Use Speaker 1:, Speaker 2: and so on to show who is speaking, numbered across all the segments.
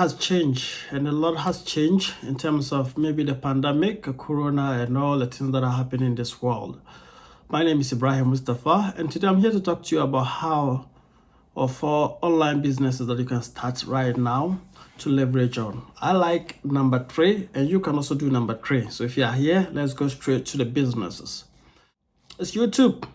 Speaker 1: has changed, and a lot has changed in terms of maybe the pandemic, corona, and all the things that are happening in this world. My name is Ibrahim Mustafa, and today I'm here to talk to you about how or 4 online businesses that you can start right now to leverage on. I like number 3, and you can also do number 3. So if you are here, let's go straight to the businesses. It's YouTube.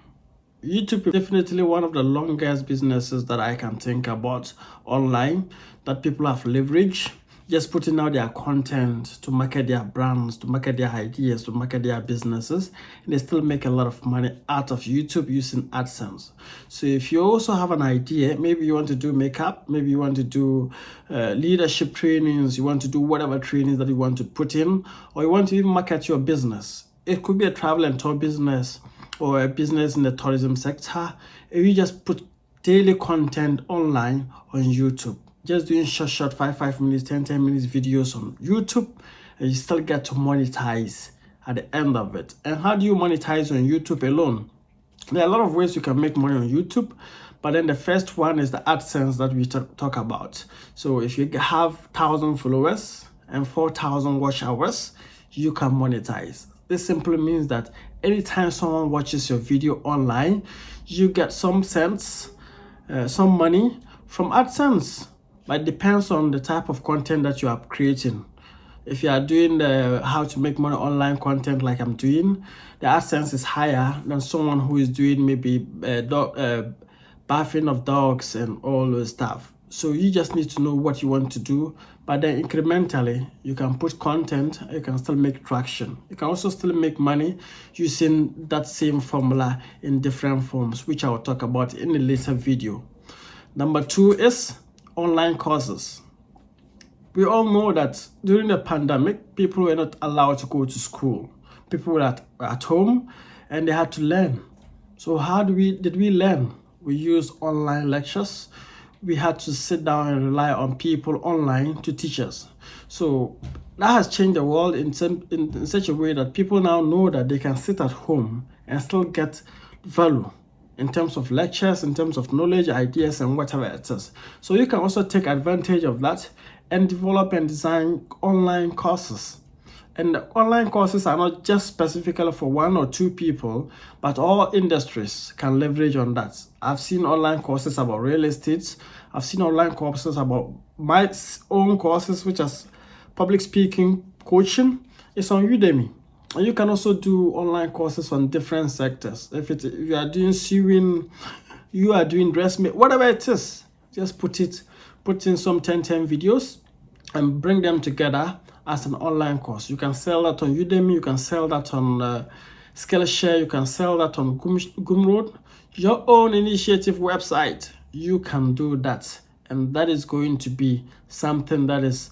Speaker 1: YouTube is definitely one of the longest businesses that I can think about online that people have leveraged, just putting out their content to market their brands, to market their ideas, to market their businesses, and they still make a lot of money out of YouTube using AdSense. So if you also have an idea, maybe you want to do makeup, maybe you want to do leadership trainings, you want to do whatever trainings that you want to put in, or you want to even market your business. It could be a travel and tour business, or a business in the tourism sector. If you just put daily content online on YouTube, just doing short 5 minutes, 10 minutes videos on YouTube, and you still get to monetize at the end of it. And how do you monetize on YouTube alone? There are a lot of ways you can make money on YouTube, but then the first one is the AdSense that we talk about. So if you have 1,000 followers and 4,000 watch hours, you can monetize. This simply means that anytime someone watches your video online, you get some cents, some money from AdSense. But it depends on the type of content that you are creating. If you are doing the how to make money online content like I'm doing, the AdSense is higher than someone who is doing maybe bathing of dogs and all those stuff. So you just need to know what you want to do, but then incrementally you can put content, you can still make traction. You can also still make money using that same formula in different forms, which I will talk about in a later video. Number 2 is online courses. We all know that during the pandemic, people were not allowed to go to school. People were at home and they had to learn. So how did we learn? We used online lectures. We had to sit down and rely on people online to teach us. So that has changed the world in such a way that people now know that they can sit at home and still get value in terms of lectures, in terms of knowledge, ideas, and whatever it is. So you can also take advantage of that and develop and design online courses. And the online courses are not just specifically for 1 or 2 people, but all industries can leverage on that. I've seen online courses about real estate. I've seen online courses about my own courses, which is public speaking coaching. It's on Udemy. And you can also do online courses on different sectors. If you are doing sewing, you are doing dressmaking, whatever it is, just put in some 10 videos and bring them together as an online course. You can sell that on Udemy, you can sell that on Skillshare, you can sell that on Gumroad, your own initiative website. You can do that, and that is going to be something that is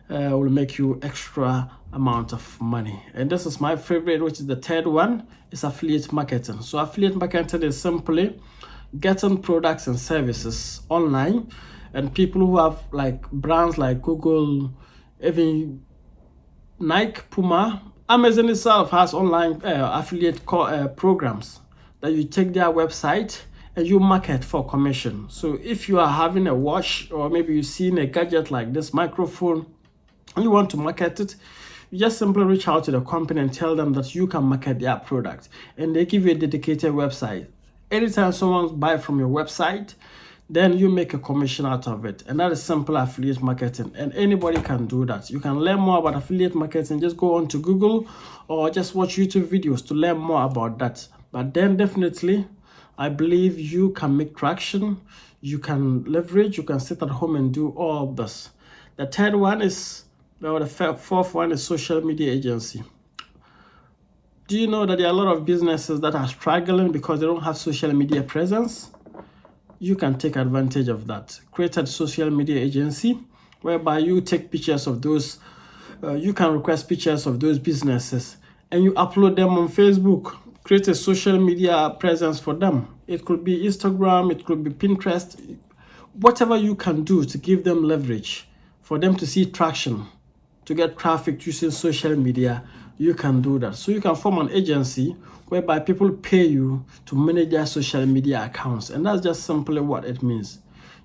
Speaker 1: will make you extra amount of money. And this is my favorite, which is the 3rd one, is affiliate marketing. So affiliate marketing is simply getting products and services online, and people who have like brands like Google, even Nike, Puma, Amazon itself has online affiliate programs that you take their website and you market for commission. So if you are having a watch, or maybe you've seen a gadget like this microphone and you want to market it, you just simply reach out to the company and tell them that you can market their product, and they give you a dedicated website. Anytime someone buys from your website, then you make a commission out of it. And that is simple affiliate marketing, and anybody can do that. You can learn more about affiliate marketing. Just go on to Google or just watch YouTube videos to learn more about that. But then definitely, I believe you can make traction, you can leverage, you can sit at home and do all of this. The 3rd one is, well, the 4th one is social media agency. Do you know that there are a lot of businesses that are struggling because they don't have social media presence? You can take advantage of that. Create a social media agency whereby you take pictures of those, you can request pictures of those businesses and you upload them on Facebook. Create a social media presence for them. It could be Instagram, it could be Pinterest, whatever you can do to give them leverage, for them to see traction, to get traffic using social media, you can do that. So you can form an agency whereby people pay you to manage their social media accounts. And that's just simply what it means.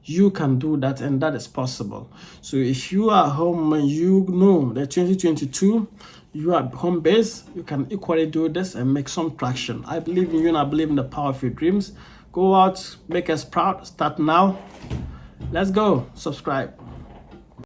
Speaker 1: You can do that, and that is possible. So if you are home and you know that 2022 you are home base, you can equally do this and make some traction. I believe in you and I believe in the power of your dreams. Go out, make us proud. Start now. Let's go. Subscribe.